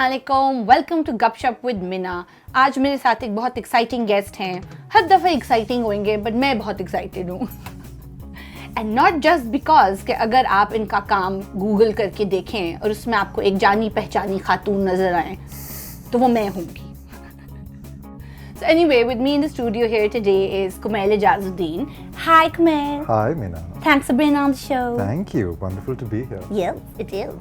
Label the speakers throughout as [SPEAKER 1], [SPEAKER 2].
[SPEAKER 1] अस्सलामुअलैकुम, welcome to गपशप with Meena. आज मेरे साथ एक बहुत एक्साइटिंग गेस्ट हैं। हर दफ़ा एक्साइटिंग होंगे बट मैं बहुत एक्साइटेड हूँ। एंड नॉट जस्ट बिकॉज कि अगर आप इनका काम गूगल करके देखें और उसमें आपको एक जानी पहचानी खातून नज़र आए तो वो मैं होंगी। So anyway, with me in the studio here today is Komail Aijazuddin. Hi Komail.
[SPEAKER 2] Hi Mina.
[SPEAKER 1] Thanks for being on the show.
[SPEAKER 2] Thank you. Wonderful to be here.
[SPEAKER 1] Yes, it is.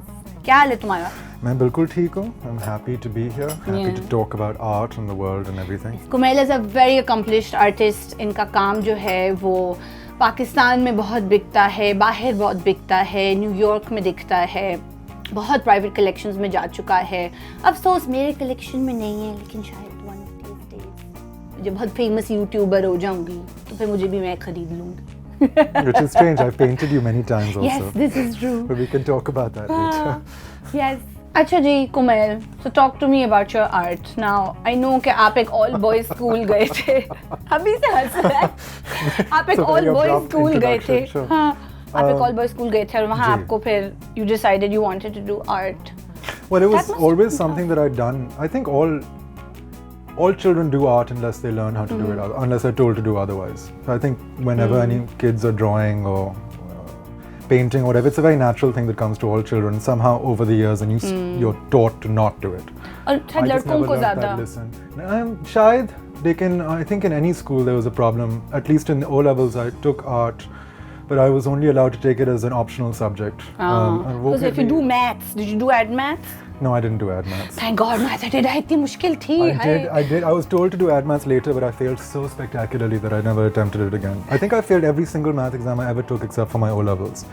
[SPEAKER 1] क्या हाल है तुम्हारा?
[SPEAKER 2] मैं बिल्कुल ठीक हूँ. I'm happy to be here. Happy to talk about art and the world and everything.
[SPEAKER 1] Komail is a very accomplished artist. इनका काम जो है वो पाकिस्तान में बहुत बिकता है, बाहर बहुत बिकता है, न्यूयॉर्क में दिखता है, बहुत प्राइवेट कलेक्शंस में जा चुका है. अफसोस मेरे कलेक्शन में नहीं है, लेकिन शायद one of these days मुझे बहुत फेमस यूट्यूबर हो जाऊंगी तो फिर मुझे भी मैं खरीद लूंगी.
[SPEAKER 2] Which is strange. I've painted you many times also.
[SPEAKER 1] Yes, this is true.
[SPEAKER 2] But we can talk about that later.
[SPEAKER 1] Yes. अच्छा जी, Komail. So talk to me about your art. Now, I know कि आप एक all boys school गए थे. अभी से हंस रहा है. आप एक all boys school गए थे. हाँ. आप एक all boys school गए थे और वहाँ आपको फिर you decided you wanted to do art.
[SPEAKER 2] Well, it was always something that I'd done. I think all children do art unless they learn how to do it, unless they're told to do otherwise. So I think whenever any kids are drawing or painting or whatever, it's a very natural thing that comes to all children somehow over the years, and you're taught to not do it.
[SPEAKER 1] और शायद लड़कों को ज़्यादा.
[SPEAKER 2] शायद, लेकिन I think in any school there was a problem. At least in O levels, I took art, but I was only allowed to take it as an optional subject.
[SPEAKER 1] Because if you do maths, did you do ad maths?
[SPEAKER 2] No, I didn't do ad maths.
[SPEAKER 1] Thank God, maths I did. इतनी मुश्किल थी.
[SPEAKER 2] I did. I was told to do ad maths later, but I failed so spectacularly that I never attempted it again. I think I failed every single math exam I ever took except for my O levels.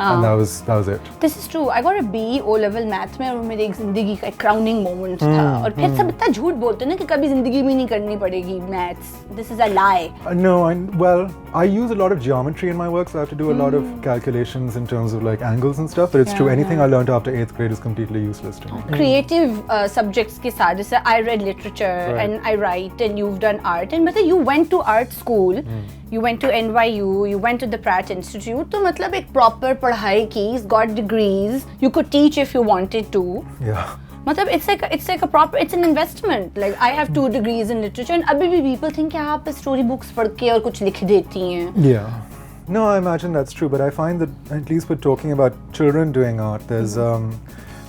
[SPEAKER 2] And that was it.
[SPEAKER 1] This is true. I got a B O level math में और मेरी एक जिंदगी का crowning moment था. और फिर सब इतना झूठ बोलते हैं ना कि कभी जिंदगी में नहीं करनी पड़ेगी maths. This is a lie.
[SPEAKER 2] No, I use a lot of geometry in my work, so I have to do a lot of calculations in terms of like angles and stuff. But it's true, anything I learned after 8th grade is completely useless to me.
[SPEAKER 1] Creative subjects के साथ जैसे I read literature and I write and you've done art and मतलब you went to art school. You went to NYU, you went to the Pratt Institute. तो मतलब एक proper पढ़ाई की, got degrees. You could teach if you wanted to.
[SPEAKER 2] Yeah.
[SPEAKER 1] मतलब it's like a proper, it's an investment. Like I have 2 degrees in literature and अभी भी people think कि आप story books पढ़ के और कुछ लिख देती हैं.
[SPEAKER 2] Yeah. No, I imagine that's true, but I find that at least we're talking about children doing art. There's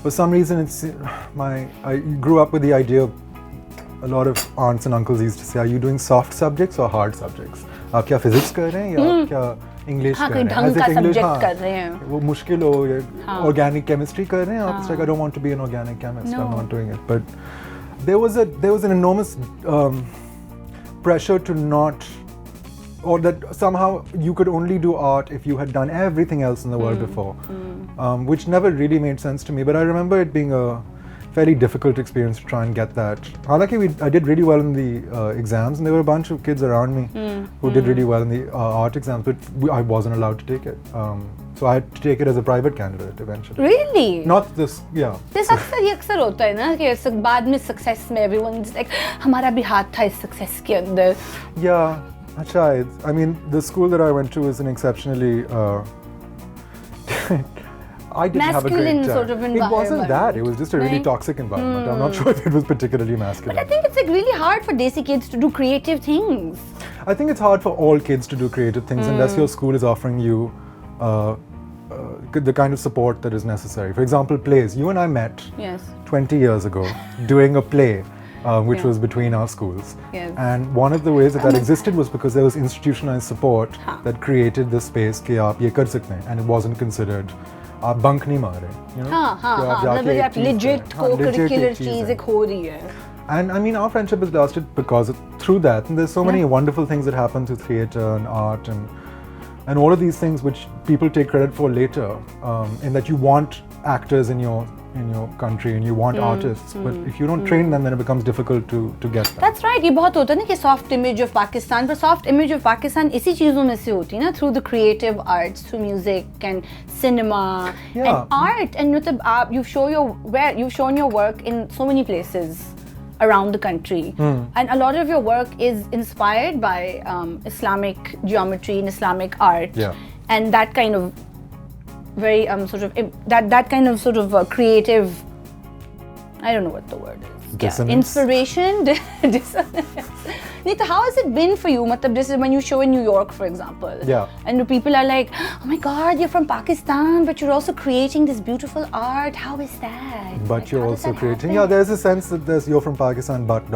[SPEAKER 2] for some reason I grew up with the idea of a lot of aunts and uncles used to say, are you doing soft subjects or hard subjects? आप क्या physics कर रहे हैं या आप क्या English कर रहे हैं?
[SPEAKER 1] ढंग का सब्जेक्ट कर रहे हैं.
[SPEAKER 2] वो मुश्किल हो या ऑर्गेनिक केमिस्ट्री कर रहे हैं आप? It's like I don't want to be an organic chemist. I'm not doing it. But there was an enormous pressure to not, or that somehow you could only do art if you had done everything else in the world before, which never really made sense to me. But I remember it being a fairly difficult experience to try and get that. Halanki I did really well in the exams, and there were a bunch of kids around me who did really well in the art exams, but I wasn't allowed to take it. So I had to take it as a private candidate eventually.
[SPEAKER 1] Really?
[SPEAKER 2] Not this, yeah.
[SPEAKER 1] This अक्सर होता है ना कि बाद में success में everyone's like हमारा भी हाथ था इस success के अंदर.
[SPEAKER 2] Yeah, I mean, the school that I went to was an exceptionally I didn't have a great time.
[SPEAKER 1] Sort of environment.
[SPEAKER 2] It wasn't that. It was just a really toxic environment. I'm not sure if it was particularly masculine.
[SPEAKER 1] But I think it's like really hard for desi kids to do creative things.
[SPEAKER 2] I think it's hard for all kids to do creative things unless your school is offering you the kind of support that is necessary. For example, plays. You and I met 20 years ago doing a play. Which was between our schools.
[SPEAKER 1] Yes.
[SPEAKER 2] And one of the ways that existed was because there was institutionalized support that created this space कि आप ये कर सकते हैं, and it wasn't considered. आप bunk नहीं मार रहे, you know?
[SPEAKER 1] मतलब आप legit co-curricular चीज़ एक हो रही है.
[SPEAKER 2] And I mean, our friendship has lasted because through that, and there's so many wonderful things that happen through theatre and art and all of these things which people take credit for later, in that you want actors in your country and you want artists, but if you don't train them, then it becomes difficult to get them.
[SPEAKER 1] That's right. ये बहुत होता है ना कि soft image of Pakistan, पर soft image of Pakistan इसी चीज़ों में से होती है ना, through the creative arts, through music and cinema and art, and मतलब आप you've shown your work in so many places around the country, and a lot of your work is inspired by Islamic geometry and Islamic art, and that kind of very creative I don't know what the word is.
[SPEAKER 2] Dissonance?
[SPEAKER 1] Inspiration? Dissonance. Nita, how has it been for you? Matlab, just when you show in New York, for example.
[SPEAKER 2] Yeah.
[SPEAKER 1] And the people are like, oh my God, you're from Pakistan, but you're also creating this beautiful art. How is that?
[SPEAKER 2] But
[SPEAKER 1] like,
[SPEAKER 2] you're also creating. Yeah, there's a sense that you're from Pakistan, but ...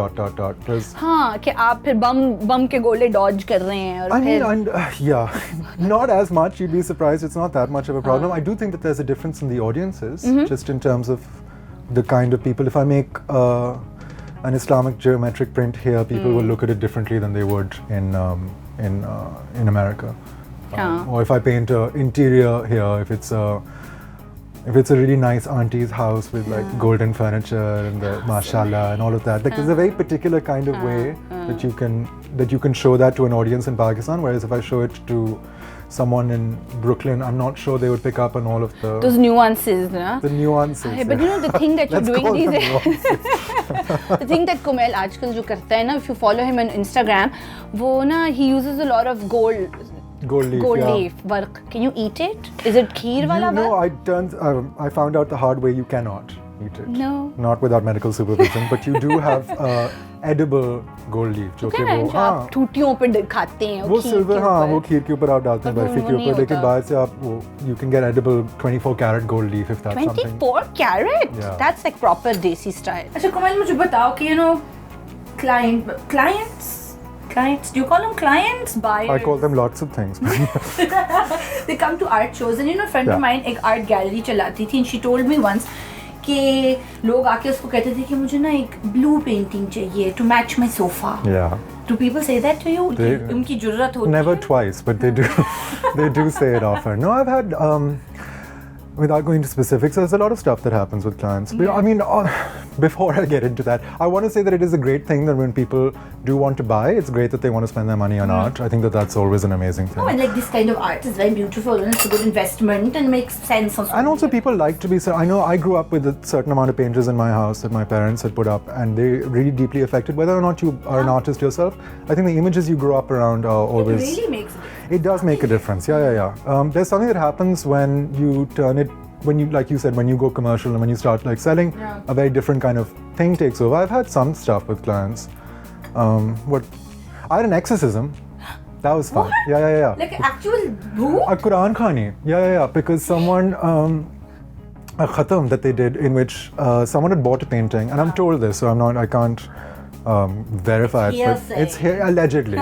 [SPEAKER 2] There's,
[SPEAKER 1] हाँ, कि आप फिर बम के गोले dodge कर रहे हैं और
[SPEAKER 2] I mean,
[SPEAKER 1] फिर
[SPEAKER 2] and yeah, not as much. You'd be surprised. It's not that much of a problem. I do think that there's a difference in the audiences, just in terms of the kind of people. If I make an Islamic geometric print here, people will look at it differently than they would in America. Or if I paint an interior here, if it's a really nice auntie's house with like golden furniture and the mashallah and all of that, like there's a very particular kind of way that you can show that to an audience in Pakistan. Whereas if I show it to someone in Brooklyn, I'm not sure they would pick up on all of
[SPEAKER 1] those nuances, na?
[SPEAKER 2] The nuances.
[SPEAKER 1] But you know the thing that you're
[SPEAKER 2] Let's
[SPEAKER 1] doing
[SPEAKER 2] call
[SPEAKER 1] these
[SPEAKER 2] them
[SPEAKER 1] days, the thing that Komail आजकल जो करता है ना, if you follow him on Instagram, वो ना he uses a lot of gold leaf work. Can you eat it? Is it kheer wala?
[SPEAKER 2] No, I found out the hard way. You cannot eat it.
[SPEAKER 1] No.
[SPEAKER 2] Not without medical supervision. But you do have edible gold leaf. जो कि वो
[SPEAKER 1] आप ठूटियों पे खाते हैं
[SPEAKER 2] वो silver, हाँ वो खीर के ऊपर आप डालते हैं बर्फी के ऊपर, लेकिन बाहर से आप वो you can get edible 24 karat gold leaf if that's something.
[SPEAKER 1] 24 karat?
[SPEAKER 2] Yeah.
[SPEAKER 1] That's like proper desi style.
[SPEAKER 3] अच्छा कोमल मुझे बताओ कि you know clients, do you call them clients, buyers?
[SPEAKER 2] I call them lots of things.
[SPEAKER 3] They come to art shows and you know a friend of mine एक art gallery चलाती थी and she told me once कि लोग आके उसको कहते थे कि मुझे ना एक blue painting चाहिए to match my sofa.
[SPEAKER 2] Yeah.
[SPEAKER 3] Do people say that to you? उनकी ज़रूरत होती है?
[SPEAKER 2] Never twice, but they do. They do say it often. No, I've had. Without going into specifics, there's a lot of stuff that happens with clients. But, I mean, before I get into that, I want to say that it is a great thing that when people do want to buy, it's great that they want to spend their money on art. I think that that's always an amazing thing.
[SPEAKER 3] Oh, and like this kind of art is very beautiful and it's a good investment and makes sense.
[SPEAKER 2] And also people like to be, so I know I grew up with a certain amount of painters in my house that my parents had put up and they really deeply affected whether or not you are an artist yourself. I think the images you grow up around are always...
[SPEAKER 3] It really makes a difference.
[SPEAKER 2] It does make a difference, yeah. There's something that happens when you turn it, when you, like you said, when you go commercial and when you start like selling, a very different kind of thing takes over. I've had some stuff with clients. I had an exorcism. That was fun.
[SPEAKER 3] What?
[SPEAKER 2] Yeah.
[SPEAKER 3] Like an actual book?
[SPEAKER 2] A Quran Khani. Yeah. Because someone, a khatam that they did in which someone had bought a painting, and I'm told this, so I can't verify it, but it's here allegedly.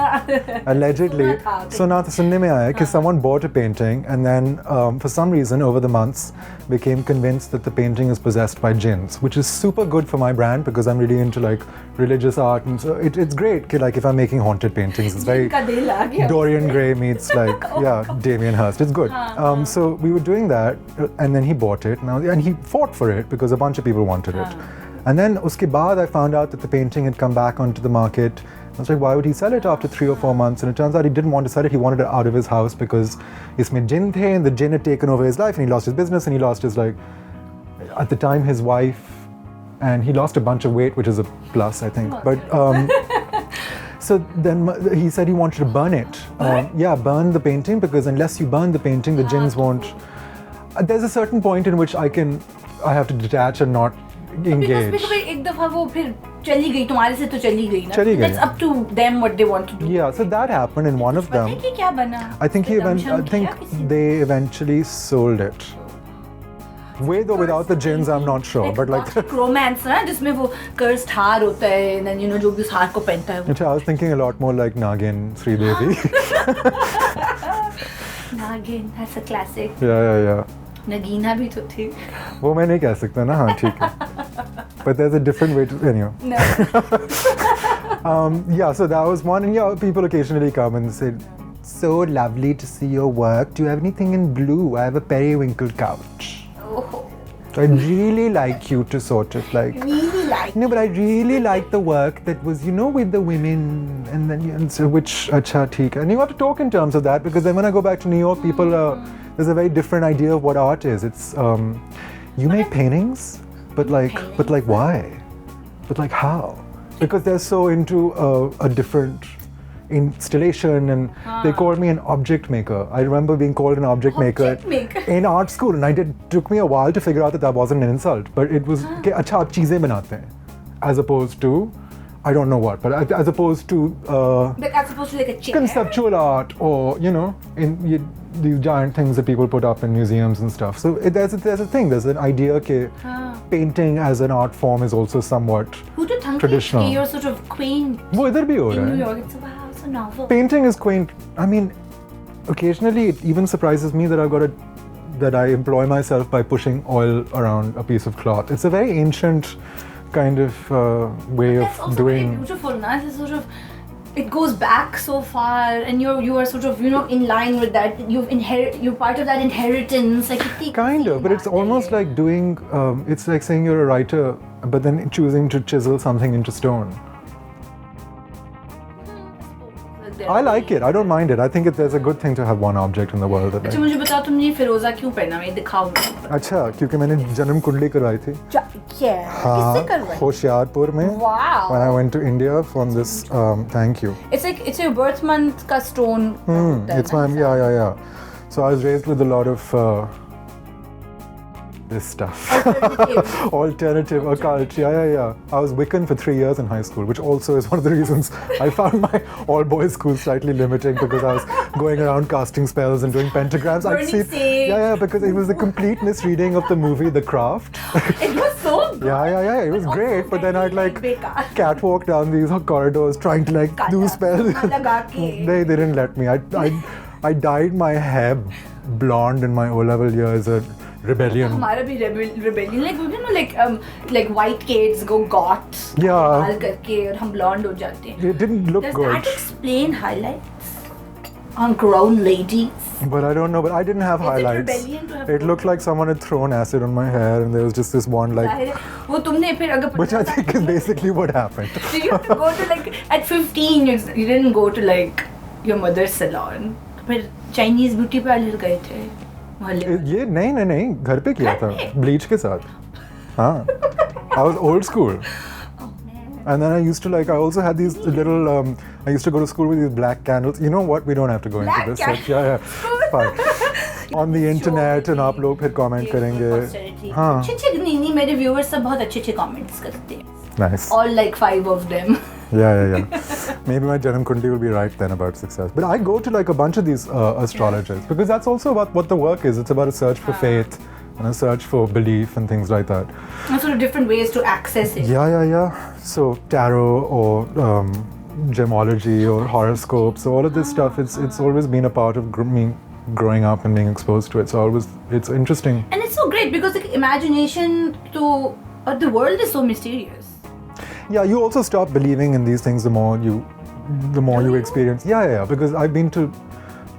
[SPEAKER 2] Allegedly. So now sunne mein aaya कि someone bought a painting and then for some reason over the months became convinced that the painting is possessed by djinns, which is super good for my brand because I'm really into like religious art, and so it's great कि like if I'm making haunted paintings, it's very Dorian Gray meets like Damien Hirst. It's good. So we were doing that and then he bought it and he fought for it because a bunch of people wanted it. And then uske baad I found out that the painting had come back onto the market. I was like, why would he sell it after 3 or 4 months? And it turns out he didn't want to sell it. He wanted it out of his house because isme jinn the and the jinn had taken over his life and he lost his business and he lost his like, at the time his wife, and he lost a bunch of weight, which is a plus I think. But so then he said he wanted to burn it. Burn the painting because unless you burn the painting, the jinns won't. There's a certain point in which I have to detach and not engage.
[SPEAKER 3] Because एक दफा वो फिर चली गई तुम्हारे से तो चली गई ना. That's up to them what they want to do.
[SPEAKER 2] Yeah, so that happened in one of them.
[SPEAKER 3] पता है कि क्या बना?
[SPEAKER 2] I think they eventually sold it. With or without the jinns, I'm not sure, but like
[SPEAKER 3] romance ना जिसमें वो cursed हार होता है and then you know जो भी उस हार को पहनता है.
[SPEAKER 2] I was thinking a lot more like Nagin, Sridevi.
[SPEAKER 3] Nagin, that's a classic.
[SPEAKER 2] Yeah.
[SPEAKER 3] Nagina भी तो थी.
[SPEAKER 2] वो मैं नहीं कह सकता ना, हाँ ठीक है. But there's a different way to, anyway.
[SPEAKER 3] No.
[SPEAKER 2] So that was one, and people occasionally come and say, so lovely to see your work. Do you have anything in blue? I have a periwinkle couch.
[SPEAKER 3] Oh.
[SPEAKER 2] So I'd really like you to sort of like...
[SPEAKER 3] Really like?
[SPEAKER 2] No, but I really like the work that was, with the women, and then, and so which, acha, theek. And you have to talk in terms of that, because then when I go back to New York, people, there's a very different idea of what art is. It's, you make paintings, but like why? But like how? Because they're so into a different installation, and they called me an object maker. I remember being called an object maker in art school, and it took me a while to figure out that wasn't an insult, but it was कि अच्छा आप चीजें बनाते हैं, as opposed to I don't know what, but as opposed to
[SPEAKER 3] like a chair.
[SPEAKER 2] Conceptual art, or these giant things that people put up in museums and stuff. So there's a thing. There's an idea that painting as an art form is also somewhat traditional.
[SPEAKER 3] You're sort of quaint.
[SPEAKER 2] वो इधर भी हो रहा
[SPEAKER 3] In
[SPEAKER 2] है.
[SPEAKER 3] New York, it's wow, so novel.
[SPEAKER 2] Painting is quaint. I mean, occasionally it even surprises me that I employ myself by pushing oil around a piece of cloth. It's a very ancient kind of way
[SPEAKER 3] That's
[SPEAKER 2] of
[SPEAKER 3] also
[SPEAKER 2] doing.
[SPEAKER 3] very beautiful, na? It's sort of, it goes back so far, and you are sort of in line with that. You're part of that inheritance, like
[SPEAKER 2] Kind of, but it's almost like doing. It's like saying you're a writer, but then choosing to chisel something into stone. I like it. I don't mind it. I think there's a good thing to have one object in the world.
[SPEAKER 3] अच्छा मुझे बताओ तुमने ये फिरोजा क्यों पहना? मैं दिखाऊं.
[SPEAKER 2] अच्छा, क्योंकि मैंने जन्म कुंडली करवाई थी.
[SPEAKER 3] किससे करवाई?
[SPEAKER 2] होशियारपुर में.
[SPEAKER 3] Wow.
[SPEAKER 2] When I went to India from this, thank you.
[SPEAKER 3] It's your birth month का stone.
[SPEAKER 2] It's my yeah. So I was raised with a lot of this stuff. Alternative, occult. Yeah. I was Wiccan for 3 years in high school, which also is one of the reasons I found my all-boys school slightly limiting, because I was going around casting spells and doing pentagrams.
[SPEAKER 3] Burning sage.
[SPEAKER 2] Yeah, because it was a complete misreading of the movie The Craft.
[SPEAKER 3] It was so good.
[SPEAKER 2] Yeah. It was great, but then I'd like catwalk down these corridors trying to like do spells. They didn't let me. I dyed my hair blonde in my O-level years. Rebellion.
[SPEAKER 3] हमारा भी rebellion, like white kids go Govt.
[SPEAKER 2] Yeah.
[SPEAKER 3] बाल करके और हम blonde हो जाते हैं.
[SPEAKER 2] It didn't look
[SPEAKER 3] Does
[SPEAKER 2] good.
[SPEAKER 3] that explain highlights on grown ladies?
[SPEAKER 2] But I don't know. But I didn't have
[SPEAKER 3] Is it
[SPEAKER 2] highlights.
[SPEAKER 3] rebellion to have
[SPEAKER 2] It looked like someone had thrown acid on my hair, and there was just this one like.
[SPEAKER 3] वो तुमने फिर अगर
[SPEAKER 2] Which I think is basically what happened.
[SPEAKER 3] So you have to go to like at 15 you didn't go to like your mother's salon. फिर Chinese beauty parlor गए थे.
[SPEAKER 2] ये नहीं घर पे किया था ब्लीच के साथ. हाँ. I was old school. And then I used to I also had these little, I used to go to school with these black candles. You know what? We don't have to go into this. Yeah. Fine. On the internet, and आप लोग फिर comment करेंगे. हाँ.
[SPEAKER 3] नहीं मेरे viewers सब बहुत अच्छे comments करते हैं.
[SPEAKER 2] Nice.
[SPEAKER 3] All like 5 of them.
[SPEAKER 2] Yeah. Maybe my Janam Kundi will be right then about success. But I go to like a bunch of these astrologers, because that's also about what the work is. It's about a search for faith and a search for belief and things like that.
[SPEAKER 3] And sort of different ways to access it.
[SPEAKER 2] Yeah. So tarot or gemology or horoscopes, so all of this stuff, it's always been a part of me growing up and being exposed to it. So it's interesting.
[SPEAKER 3] And it's so great because the imagination to the world is so mysterious.
[SPEAKER 2] Yeah, you also stop believing in these things the more you experience. Yeah. Because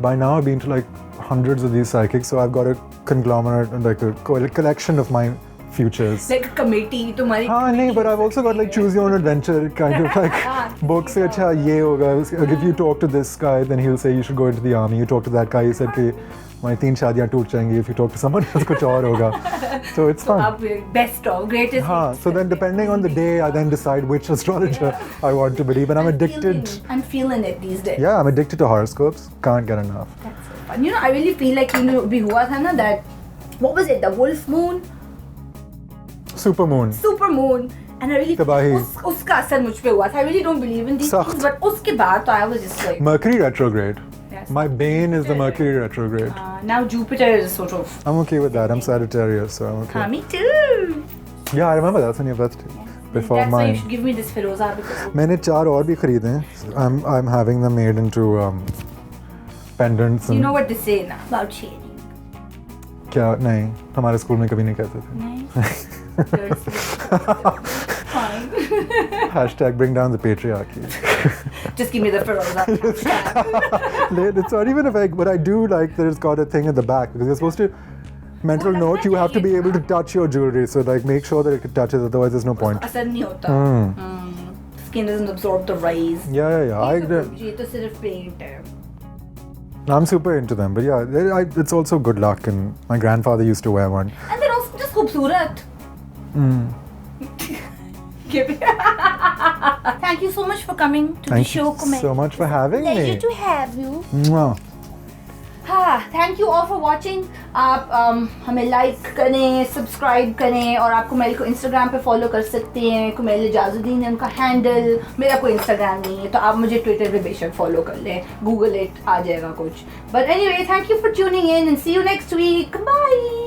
[SPEAKER 2] by now I've been to like hundreds of these psychics, so I've got a conglomerate and like a collection of my futures.
[SPEAKER 3] Like a committee, तुम्हारी.
[SPEAKER 2] No, but I've also got like choose your own adventure kind of like books. अच्छा ये होगा. If you talk to this guy, then he'll say you should go into the army. You talk to that guy, he said कि my 3 शादियाँ टूट जाएंगी. If you talk to someone else, कुछ और होगा. So it's fun.
[SPEAKER 3] Best of greatest.
[SPEAKER 2] So then depending on the day, I then decide which astrologer I want to believe, and I'm addicted.
[SPEAKER 3] I'm feeling it these days.
[SPEAKER 2] Yeah, I'm addicted to horoscopes. Can't get enough.
[SPEAKER 3] That's so fun. I really feel like भी हुआ था ना that what was it, the wolf moon? Super moon. And I really उसका असर मुझ पे हुआ था. I really don't believe in these things, but उसके बाद I was just like
[SPEAKER 2] Mercury retrograde.
[SPEAKER 3] Yes.
[SPEAKER 2] My bane is the Mercury retrograde.
[SPEAKER 3] Now Jupiter is sort of.
[SPEAKER 2] I'm okay with that. I'm Sagittarius, so I'm okay.
[SPEAKER 3] Me too.
[SPEAKER 2] Yeah, I remember that's on your birthday. Before
[SPEAKER 3] That's
[SPEAKER 2] mine.
[SPEAKER 3] why you should give me this Firoza because.
[SPEAKER 2] मैंने 4 और भी खरीदे हैं. I'm having them made into pendants.
[SPEAKER 3] You know what they say now about sharing?
[SPEAKER 2] क्या नहीं हमारे school में कभी नहीं कहते थे.
[SPEAKER 3] नहीं. Fine.
[SPEAKER 2] Hashtag bring down the patriarchy.
[SPEAKER 3] Just give me the Firoza.
[SPEAKER 2] It's not even a fake, but I do like that it's got a thing at the back, because you're supposed to mental note, you have to be able to touch your jewelry, so like make sure that it touches, otherwise there's no point.
[SPEAKER 3] असर नहीं होता. Skin doesn't absorb the rays.
[SPEAKER 2] Yeah.
[SPEAKER 3] ये तो सिर्फ paint है.
[SPEAKER 2] I'm super into them, but yeah, it's also good luck, and my grandfather used to wear one.
[SPEAKER 3] And they're also just खूबसूरत. Thank you so much for coming to the
[SPEAKER 2] Thank
[SPEAKER 3] show,
[SPEAKER 2] you
[SPEAKER 3] Komail.
[SPEAKER 2] so much for having
[SPEAKER 3] Pleasure
[SPEAKER 2] me.
[SPEAKER 3] to have you.
[SPEAKER 2] Mwah.
[SPEAKER 3] हाँ, thank you all for watching. आप हमें like करें, subscribe करें और आप कोमैल को Instagram पे फॉलो कर सकते हैं. कोमैल एजाजुद्दीन है उनका हैंडल. मेरा कोई इंस्टाग्राम नहीं है तो आप मुझे ट्विटर पे बेशक फॉलो कर लें. गूगल इट, आ जाएगा कुछ. But anyway, thank you for tuning in and see you next week. Bye.